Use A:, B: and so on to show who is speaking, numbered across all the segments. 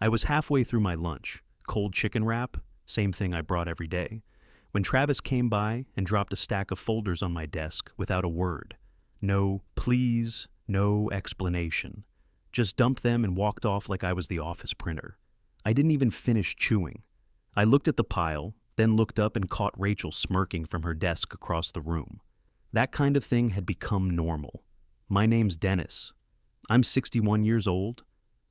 A: I was halfway through my lunch, cold chicken wrap, same thing I brought every day, when Travis came by and dropped a stack of folders on my desk without a word. No please, no explanation. Just dumped them and walked off like I was the office printer. I didn't even finish chewing. I looked at the pile, then looked up and caught Rachel smirking from her desk across the room. That kind of thing had become normal. My name's Dennis. I'm 61 years old.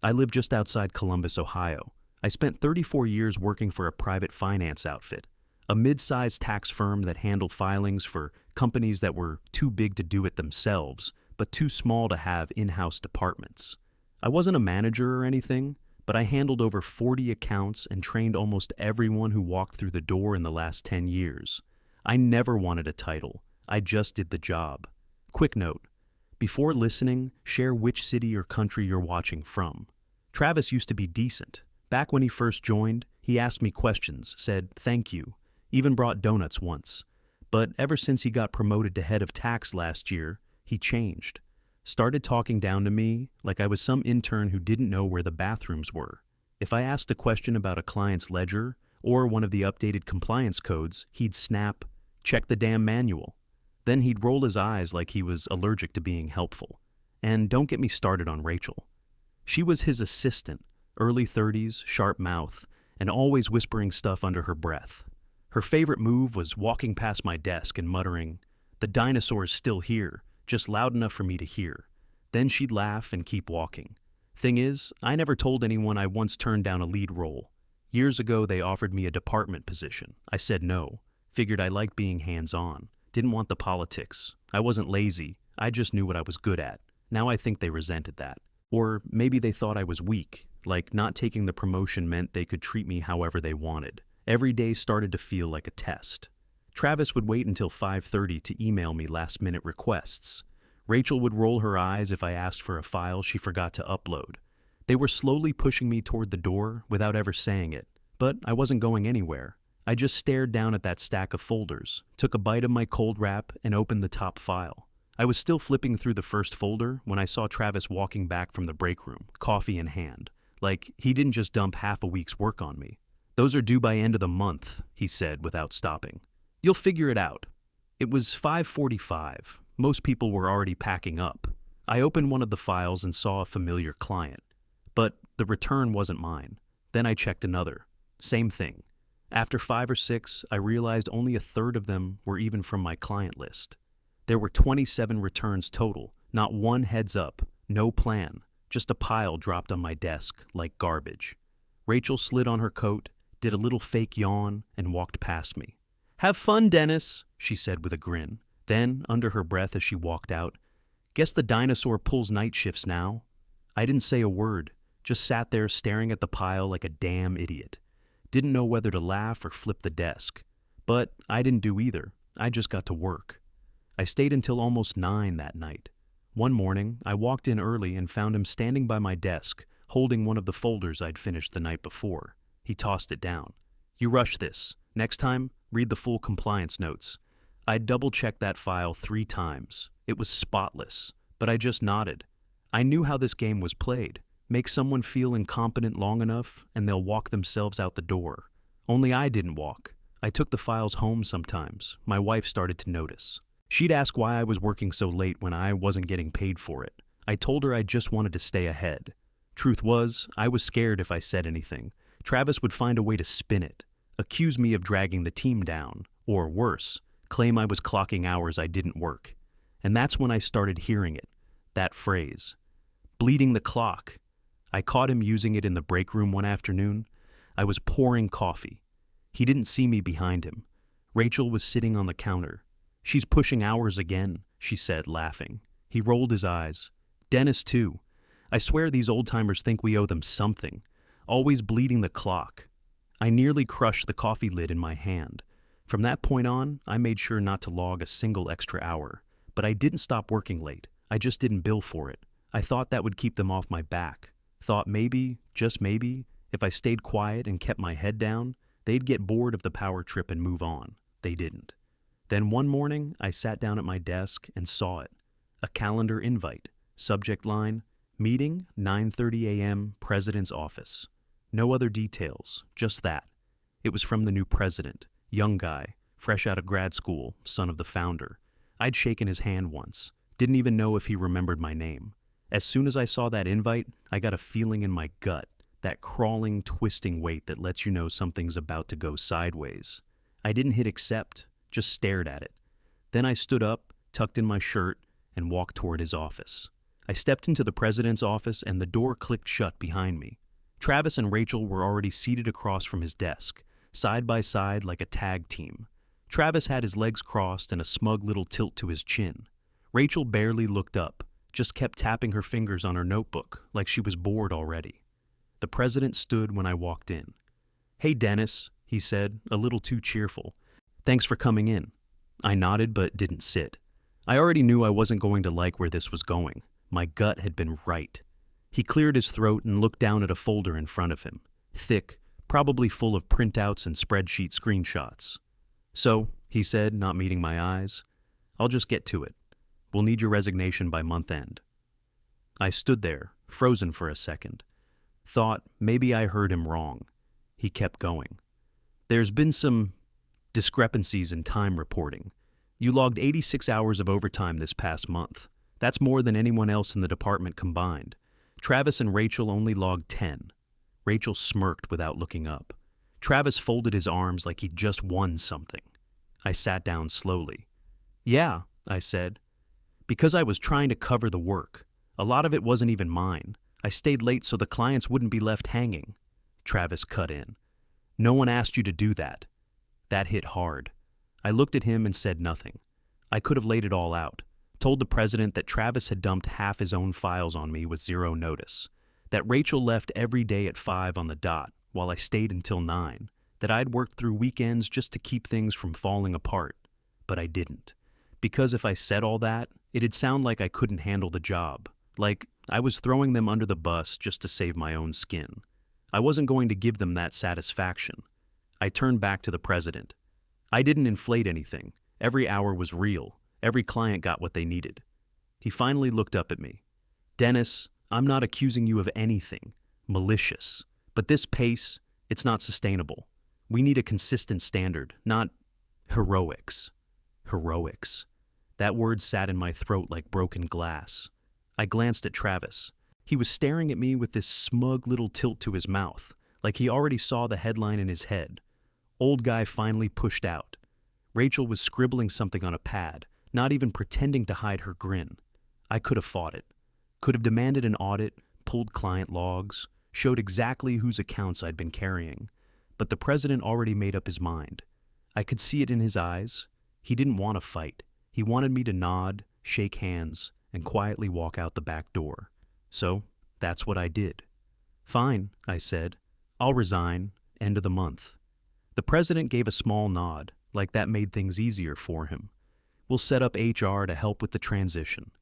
A: I live just outside Columbus, Ohio. I spent 34 years working for a private finance outfit, a mid-sized tax firm that handled filings for companies that were too big to do it themselves, but too small to have in-house departments. I wasn't a manager or anything, but I handled over 40 accounts and trained almost everyone who walked through the door in the last 10 years. I never wanted a title. I just did the job. Quick note: before listening, share which city or country you're watching from. Travis used to be decent. Back when he first joined, he asked me questions, said thank you, even brought donuts once. But ever since he got promoted to head of tax last year, he changed. Started talking down to me like I was some intern who didn't know where the bathrooms were. If I asked a question about a client's ledger or one of the updated compliance codes, he'd snap, "Check the damn manual." Then he'd roll his eyes like he was allergic to being helpful. And don't get me started on Rachel. She was his assistant, early 30s, sharp mouth, and always whispering stuff under her breath. Her favorite move was walking past my desk and muttering, "The dinosaur's still here," just loud enough for me to hear. Then she'd laugh and keep walking. Thing is, I never told anyone I once turned down a lead role. Years ago, they offered me a department position. I said no. Figured I liked being hands-on. Didn't want the politics. I wasn't lazy. I just knew what I was good at. Now I think they resented that. Or maybe they thought I was weak, like not taking the promotion meant they could treat me however they wanted. Every day started to feel like a test. Travis would wait until 5:30 to email me last-minute requests. Rachel would roll her eyes if I asked for a file she forgot to upload. They were slowly pushing me toward the door without ever saying it, but I wasn't going anywhere. I just stared down at that stack of folders, took a bite of my cold wrap, and opened the top file. I was still flipping through the first folder when I saw Travis walking back from the break room, coffee in hand. Like, he didn't just dump half a week's work on me. "Those are due by end of the month," he said without stopping. "You'll figure it out." It was 5:45. Most people were already packing up. I opened one of the files and saw a familiar client. But the return wasn't mine. Then I checked another. Same thing. After 5 or 6, I realized only a third of them were even from my client list. There were 27 returns total, not one heads up, no plan, just a pile dropped on my desk like garbage. Rachel slid on her coat, did a little fake yawn, and walked past me. "Have fun, Dennis," she said with a grin. Then, under her breath as she walked out, "Guess the dinosaur pulls night shifts now." I didn't say a word, just sat there staring at the pile like a damn idiot. Didn't know whether to laugh or flip the desk. But I didn't do either. I just got to work. I stayed until almost 9 that night. One morning, I walked in early and found him standing by my desk, holding one of the folders I'd finished the night before. He tossed it down. "You rush this. Next time, read the full compliance notes." I'd double-checked that file 3 times. It was spotless, but I just nodded. I knew how this game was played. Make someone feel incompetent long enough, and they'll walk themselves out the door. Only I didn't walk. I took the files home sometimes. My wife started to notice. She'd ask why I was working so late when I wasn't getting paid for it. I told her I just wanted to stay ahead. Truth was, I was scared if I said anything. Travis would find a way to spin it, accuse me of dragging the team down, or worse, claim I was clocking hours I didn't work. And that's when I started hearing it, that phrase. Bleeding the clock. I caught him using it in the break room one afternoon. I was pouring coffee. He didn't see me behind him. Rachel was sitting on the counter. "She's pushing hours again," she said, laughing. He rolled his eyes. "Dennis, too. I swear these old-timers think we owe them something. Always bleeding the clock." I nearly crushed the coffee lid in my hand. From that point on, I made sure not to log a single extra hour. But I didn't stop working late. I just didn't bill for it. I thought that would keep them off my back. Thought maybe, just maybe, if I stayed quiet and kept my head down, they'd get bored of the power trip and move on. They didn't. Then one morning, I sat down at my desk and saw it. A calendar invite. Subject line, "Meeting, 9:30 a.m., President's Office." No other details, just that. It was from the new president, young guy, fresh out of grad school, son of the founder. I'd shaken his hand once, didn't even know if he remembered my name. As soon as I saw that invite, I got a feeling in my gut, that crawling, twisting weight that lets you know something's about to go sideways. I didn't hit accept, just stared at it. Then I stood up, tucked in my shirt, and walked toward his office. I stepped into the president's office and the door clicked shut behind me. Travis and Rachel were already seated across from his desk, side by side like a tag team. Travis had his legs crossed and a smug little tilt to his chin. Rachel barely looked up, just kept tapping her fingers on her notebook like she was bored already. The president stood when I walked in. "Hey, Dennis," he said, a little too cheerful. "Thanks for coming in." I nodded but didn't sit. I already knew I wasn't going to like where this was going. My gut had been right. He cleared his throat and looked down at a folder in front of him, thick, probably full of printouts and spreadsheet screenshots. "So," he said, not meeting my eyes, "I'll just get to it. We'll need your resignation by month end." I stood there, frozen for a second. Thought maybe I heard him wrong. He kept going. "There's been some discrepancies in time reporting. You logged 86 hours of overtime this past month. That's more than anyone else in the department combined. Travis and Rachel only logged 10. Rachel smirked without looking up. Travis folded his arms like he'd just won something. I sat down slowly. "Yeah," I said. "Because I was trying to cover the work. A lot of it wasn't even mine. I stayed late so the clients wouldn't be left hanging." Travis cut in. "No one asked you to do that." That hit hard. I looked at him and said nothing. I could have laid it all out. Told the president that Travis had dumped half his own files on me with zero notice. That Rachel left every day at 5 on the dot, while I stayed until 9. That I'd worked through weekends just to keep things from falling apart. But I didn't. Because if I said all that, it'd sound like I couldn't handle the job. Like I was throwing them under the bus just to save my own skin. I wasn't going to give them that satisfaction. I turned back to the president. I didn't inflate anything. Every hour was real. Every client got what they needed. He finally looked up at me. "Dennis, I'm not accusing you of anything malicious. But this pace, it's not sustainable. We need a consistent standard, not heroics." Heroics. That word sat in my throat like broken glass. I glanced at Travis. He was staring at me with this smug little tilt to his mouth, like he already saw the headline in his head. Old guy finally pushed out. Rachel was scribbling something on a pad, not even pretending to hide her grin. I could have fought it. Could have demanded an audit, pulled client logs, showed exactly whose accounts I'd been carrying. But the president already made up his mind. I could see it in his eyes. He didn't want to fight. He wanted me to nod, shake hands, and quietly walk out the back door. So that's what I did. "Fine," I said. "I'll resign. End of the month." The president gave a small nod, like that made things easier for him. "We'll set up HR to help with the transition."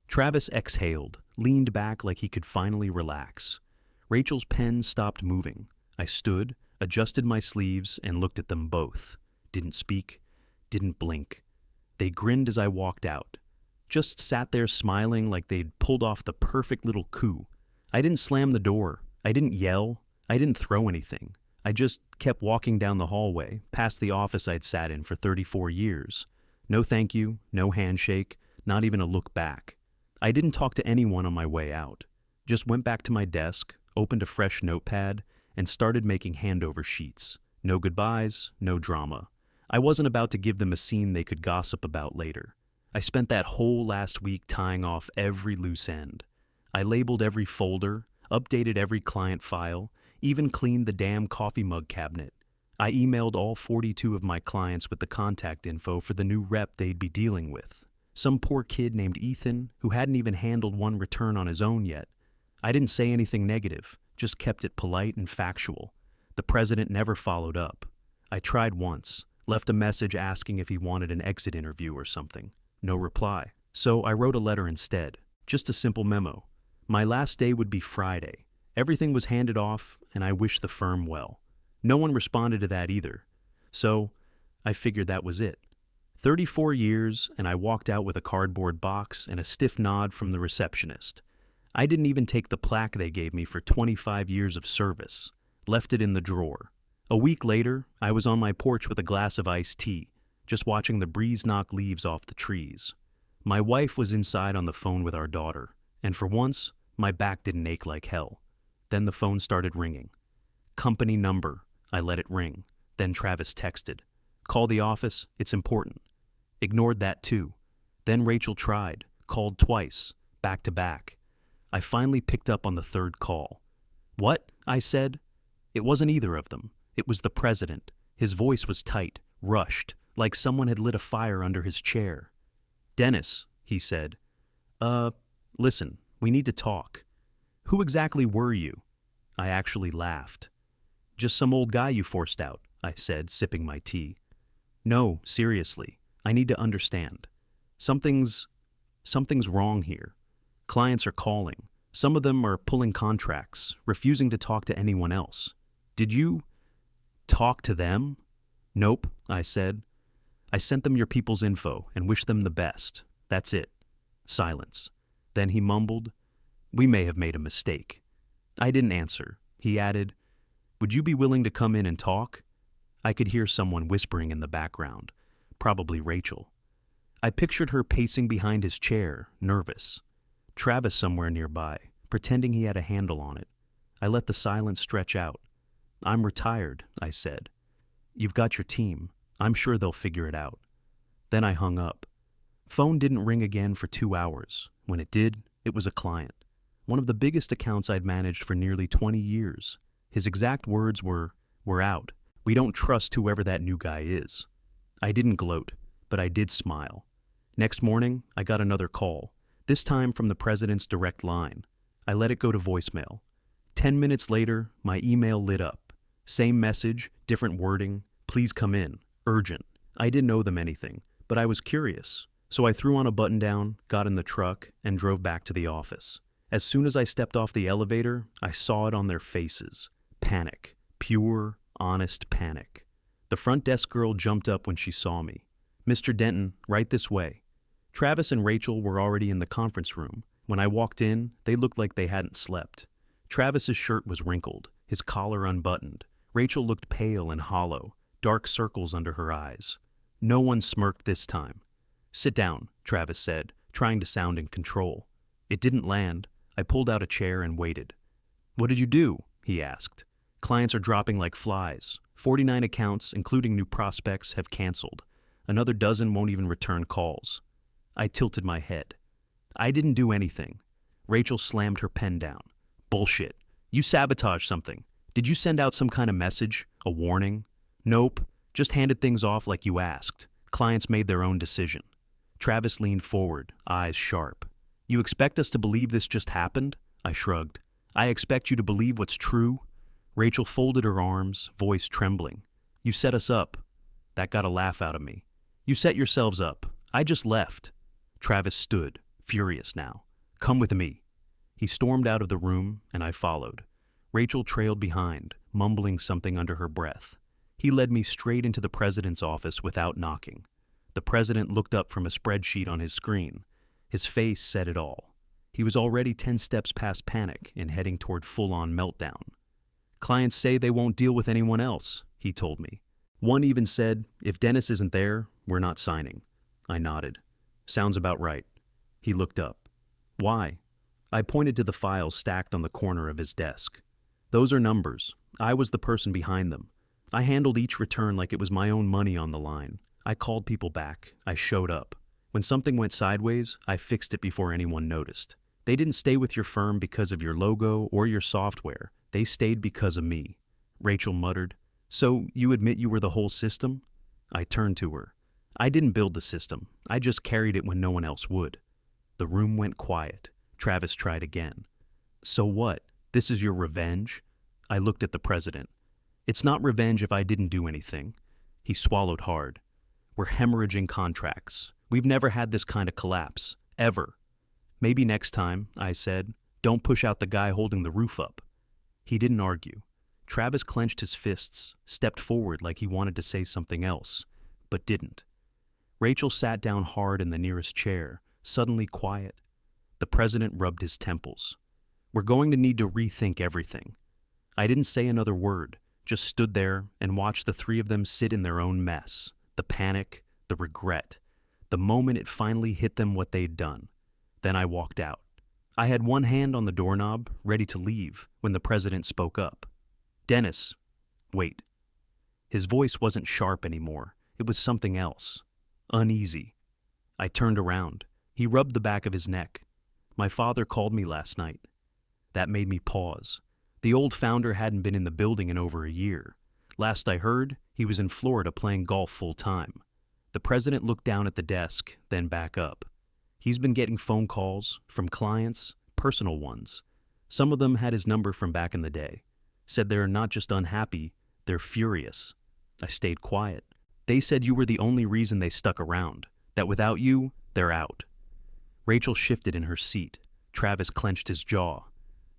A: Travis exhaled, leaned back like he could finally relax. Rachel's pen stopped moving. I stood, adjusted my sleeves, and looked at them both. Didn't speak, didn't blink. They grinned as I walked out. Just sat there smiling like they'd pulled off the perfect little coup. I didn't slam the door. I didn't yell. I didn't throw anything. I just kept walking down the hallway, past the office I'd sat in for 34 years. No thank you, no handshake, not even a look back. I didn't talk to anyone on my way out. Just went back to my desk, opened a fresh notepad, and started making handover sheets. No goodbyes, no drama. I wasn't about to give them a scene they could gossip about later. I spent that whole last week tying off every loose end. I labeled every folder, updated every client file, even cleaned the damn coffee mug cabinet. I emailed all 42 of my clients with the contact info for the new rep they'd be dealing with. Some poor kid named Ethan who hadn't even handled one return on his own yet. I didn't say anything negative, just kept it polite and factual. The president never followed up. I tried once, left a message asking if he wanted an exit interview or something. No reply. So I wrote a letter instead, just a simple memo. My last day would be Friday. Everything was handed off, and I wished the firm well. No one responded to that either. So I figured that was it. 34 years, and I walked out with a cardboard box and a stiff nod from the receptionist. I didn't even take the plaque they gave me for 25 years of service. left it in the drawer. A week later, I was on my porch with a glass of iced tea, just watching the breeze knock leaves off the trees. My wife was inside on the phone with our daughter, and for once, my back didn't ache like hell. Then the phone started ringing. Company number. I let it ring. Then Travis texted. Call the office, it's important. Ignored that too. Then Rachel tried, called twice, back to back. I finally picked up on the third call. What? I said. It wasn't either of them. It was the president. His voice was tight, rushed, like someone had lit a fire under his chair. Dennis, he said. Listen, we need to talk. Who exactly were you? I actually laughed. Just some old guy you forced out, I said, sipping my tea. No, seriously, I need to understand. Something's wrong here. Clients are calling. Some of them are pulling contracts, refusing to talk to anyone else. Did you talk to them? Nope, I said. I sent them your people's info and wished them the best. That's it. Silence. Then he mumbled, We may have made a mistake. I didn't answer. He added, Would you be willing to come in and talk? I could hear someone whispering in the background, probably Rachel. I pictured her pacing behind his chair, nervous. Travis somewhere nearby, pretending he had a handle on it. I let the silence stretch out. I'm retired, I said. You've got your team. I'm sure they'll figure it out. Then I hung up. Phone didn't ring again for 2 hours. When it did, it was a client. One of the biggest accounts I'd managed for nearly 20 years. His exact words were, We're out. We don't trust whoever that new guy is. I didn't gloat, but I did smile. Next morning, I got another call, this time from the president's direct line. I let it go to voicemail. 10 minutes later, my email lit up. Same message, different wording. Please come in. Urgent. I didn't owe them anything, but I was curious. So I threw on a button-down, got in the truck, and drove back to the office. As soon as I stepped off the elevator, I saw it on their faces. Panic. Pure, honest panic. The front desk girl jumped up when she saw me. Mr. Denton, right this way. Travis and Rachel were already in the conference room. When I walked in, they looked like they hadn't slept. Travis's shirt was wrinkled, his collar unbuttoned. Rachel looked pale and hollow, dark circles under her eyes. No one smirked this time. Sit down, Travis said, trying to sound in control. It didn't land. I pulled out a chair and waited. What did you do? He asked. Clients are dropping like flies. 49 accounts, including new prospects, have canceled. Another dozen won't even return calls. I tilted my head. I didn't do anything. Rachel slammed her pen down. Bullshit. You sabotaged something. Did you send out some kind of message? A warning? Nope. Just handed things off like you asked. Clients made their own decision. Travis leaned forward, eyes sharp. You expect us to believe this just happened? I shrugged. I expect you to believe what's true? Rachel folded her arms, voice trembling. You set us up. That got a laugh out of me. You set yourselves up. I just left. Travis stood, furious now. Come with me. He stormed out of the room, and I followed. Rachel trailed behind, mumbling something under her breath. He led me straight into the president's office without knocking. The president looked up from a spreadsheet on his screen. His face said it all. He was already 10 steps past panic and heading toward full-on meltdown. Clients say they won't deal with anyone else, he told me. One even said, if Dennis isn't there, we're not signing. I nodded. Sounds about right. He looked up. Why? I pointed to the files stacked on the corner of his desk. Those are numbers. I was the person behind them. I handled each return like it was my own money on the line. I called people back. I showed up. When something went sideways, I fixed it before anyone noticed. They didn't stay with your firm because of your logo or your software. They stayed because of me. Rachel muttered. So you admit you were the whole system? I turned to her. I didn't build the system. I just carried it when no one else would. The room went quiet. Travis tried again. So what? This is your revenge? I looked at the president. It's not revenge if I didn't do anything. He swallowed hard. We're hemorrhaging contracts. We've never had this kind of collapse. Ever. Maybe next time, I said. Don't push out the guy holding the roof up. He didn't argue. Travis clenched his fists, stepped forward like he wanted to say something else, but didn't. Rachel sat down hard in the nearest chair, suddenly quiet. The president rubbed his temples. We're going to need to rethink everything. I didn't say another word, just stood there and watched the three of them sit in their own mess. The panic, the regret, the moment it finally hit them what they'd done. Then I walked out. I had one hand on the doorknob, ready to leave, when the president spoke up. "Dennis, wait." His voice wasn't sharp anymore. It was something else. Uneasy. I turned around. He rubbed the back of his neck. "My father called me last night." That made me pause. The old founder hadn't been in the building in over a year. Last I heard, he was in Florida playing golf full time. The president looked down at the desk, then back up. He's been getting phone calls from clients, personal ones. Some of them had his number from back in the day. Said they're not just unhappy, they're furious. I stayed quiet. They said you were the only reason they stuck around, that without you, they're out. Rachel shifted in her seat. Travis clenched his jaw.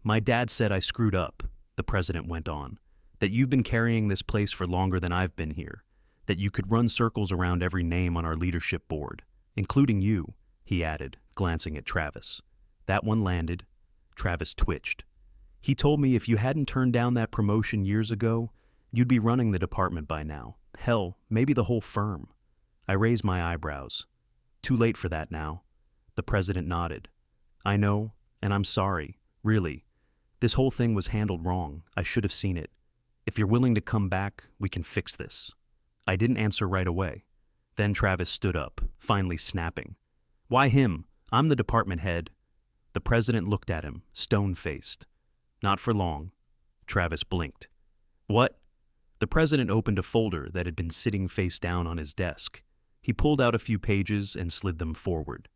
A: "My dad said I screwed up," the president went on, "that you've been carrying this place for longer than I've been here, that you could run circles around every name on our leadership board, including you," he added, glancing at Travis. That one landed. Travis twitched. "He told me if you hadn't turned down that promotion years ago, you'd be running the department by now. Hell, maybe the whole firm." I raised my eyebrows. "Too late for that now." The president nodded. "I know, and I'm sorry, really. This whole thing was handled wrong. I should have seen it. If you're willing to come back, we can fix this." I didn't answer right away. Then Travis stood up, finally snapping. "Why him? I'm the department head." The president looked at him, stone-faced. "Not for long." Travis blinked. "What?" The president opened a folder that had been sitting face down on his desk. He pulled out a few pages and slid them forward.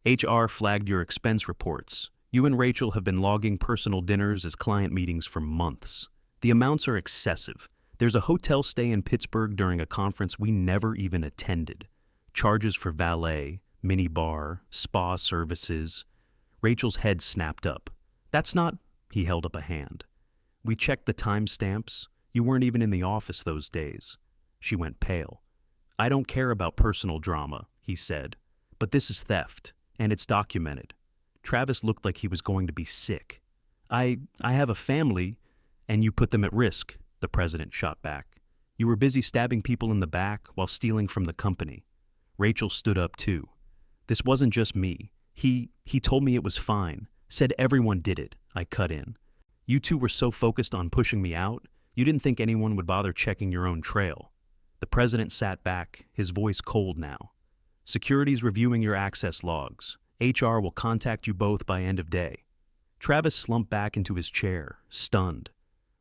A: "HR flagged your expense reports. You and Rachel have been logging personal dinners as client meetings for months. The amounts are excessive. There's a hotel stay in Pittsburgh during a conference we never even attended. Charges for valet, minibar, spa services." Rachel's head snapped up. "That's not—" He held up a hand. "We checked the timestamps. You weren't even in the office those days." She went pale. "I don't care about personal drama," he said, "but this is theft, and it's documented." Travis looked like he was going to be sick. I have a family, and you put them at risk," the president shot back. "You were busy stabbing people in the back while stealing from the company." Rachel stood up too. "This wasn't just me. He told me it was fine. Said everyone did it," I cut in. "You two were so focused on pushing me out, you didn't think anyone would bother checking your own trail." The president sat back, his voice cold now. "Security's reviewing your access logs. HR will contact you both by end of day." Travis slumped back into his chair, stunned.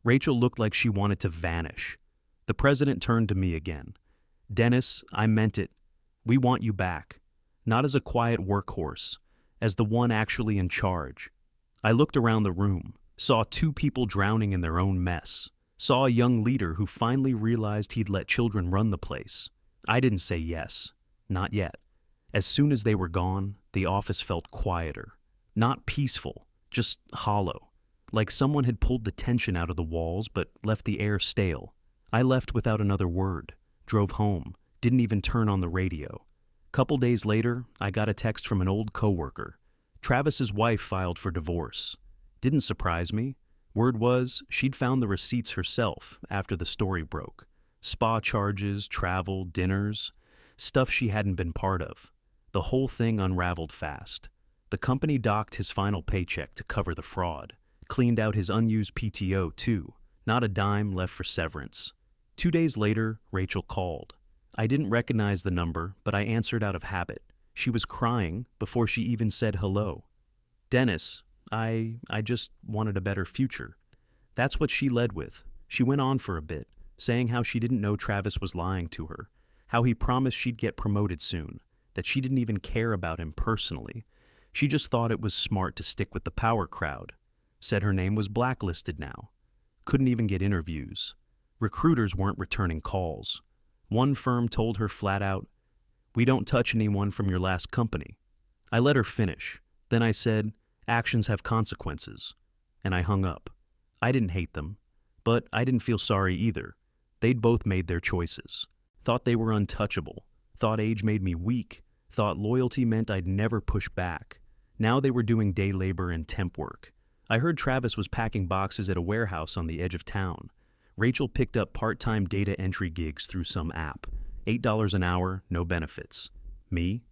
A: Rachel looked like she wanted to vanish. The president turned to me again. "Dennis, I meant it. We want you back. Not as a quiet workhorse, as the one actually in charge." I looked around the room, saw two people drowning in their own mess, saw a young leader who finally realized he'd let children run the place. I didn't say yes. Not yet. As soon as they were gone, the office felt quieter. Not peaceful, just hollow. Like someone had pulled the tension out of the walls but left the air stale. I left without another word, drove home, didn't even turn on the radio. Couple days later, I got a text from an old coworker. Travis's wife filed for divorce. Didn't surprise me. Word was she'd found the receipts herself after the story broke. Spa charges, travel, dinners, stuff she hadn't been part of. The whole thing unraveled fast. The company docked his final paycheck to cover the fraud. Cleaned out his unused PTO, too. Not a dime left for severance. 2 days later, Rachel called. I didn't recognize the number, but I answered out of habit. She was crying before she even said hello. "Dennis, I just wanted a better future." That's what she led with. She went on for a bit, saying how she didn't know Travis was lying to her, how he promised she'd get promoted soon, that she didn't even care about him personally. She just thought it was smart to stick with the power crowd. Said her name was blacklisted now. Couldn't even get interviews. Recruiters weren't returning calls. One firm told her flat out, "We don't touch anyone from your last company." I let her finish. Then I said, "Actions have consequences." And I hung up. I didn't hate them, but I didn't feel sorry either. They'd both made their choices. Thought they were untouchable. Thought age made me weak. Thought loyalty meant I'd never push back. Now they were doing day labor and temp work. I heard Travis was packing boxes at a warehouse on the edge of town. Rachel picked up part-time data entry gigs through some app. $8 an hour, no benefits. Me?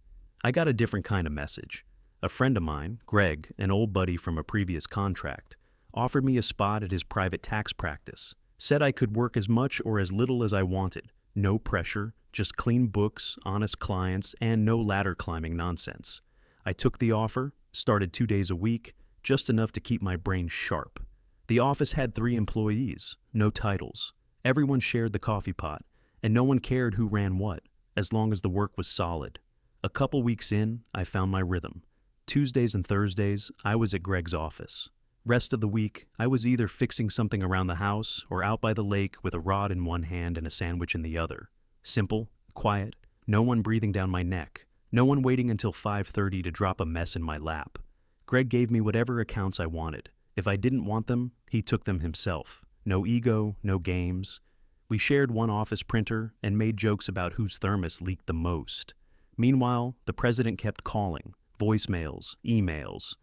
A: I got a different kind of message. A friend of mine, Greg, an old buddy from a previous contract, offered me a spot at his private tax practice. Said I could work as much or as little as I wanted. No pressure, just clean books, honest clients, and no ladder climbing nonsense. I took the offer, started 2 days a week, just enough to keep my brain sharp. The office had 3 employees, no titles. Everyone shared the coffee pot, and no one cared who ran what, as long as the work was solid. A couple weeks in, I found my rhythm. Tuesdays and Thursdays, I was at Greg's office. Rest of the week, I was either fixing something around the house or out by the lake with a rod in one hand and a sandwich in the other. Simple, quiet, no one breathing down my neck, no one waiting until 5:30 to drop a mess in my lap. Greg gave me whatever accounts I wanted. If I didn't want them, he took them himself. No ego, no games. We shared one office printer and made jokes about whose thermos leaked the most. Meanwhile, the president kept calling, voicemails, emails.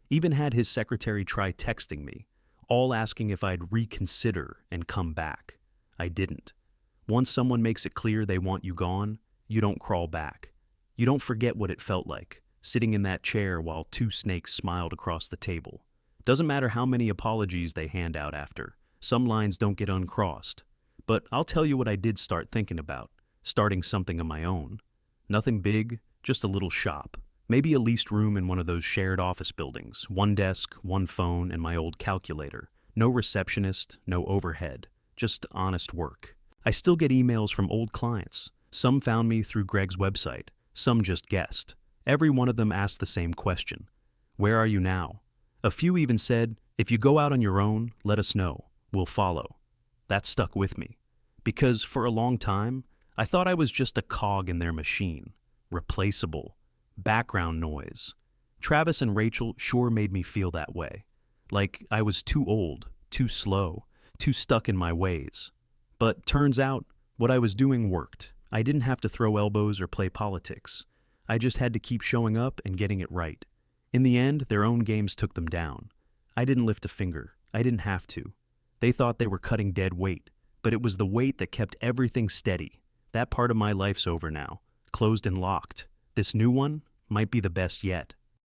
A: Even had his secretary try texting me, all asking if I'd reconsider and come back. I didn't. Once someone makes it clear they want you gone, you don't crawl back. You don't forget what it felt like, sitting in that chair while 2 snakes smiled across the table. Doesn't matter how many apologies they hand out after. Some lines don't get uncrossed. But I'll tell you what I did start thinking about, starting something of my own. Nothing big, just a little shop. Maybe a leased room in one of those shared office buildings. 1 desk, 1 phone, and my old calculator. No receptionist, no overhead. Just honest work. I still get emails from old clients. Some found me through Greg's website. Some just guessed. Every one of them asked the same question. Where are you now? A few even said, if you go out on your own, let us know. We'll follow. That stuck with me. Because for a long time, I thought I was just a cog in their machine. Replaceable. Background noise. Travis and Rachel sure made me feel that way. Like I was too old, too slow, too stuck in my ways. But turns out, what I was doing worked. I didn't have to throw elbows or play politics. I just had to keep showing up and getting it right. In the end, their own games took them down. I didn't lift a finger. I didn't have to. They thought they were cutting dead weight, but it was the weight that kept everything steady. That part of my life's over now, closed and locked. This new one might be the best yet.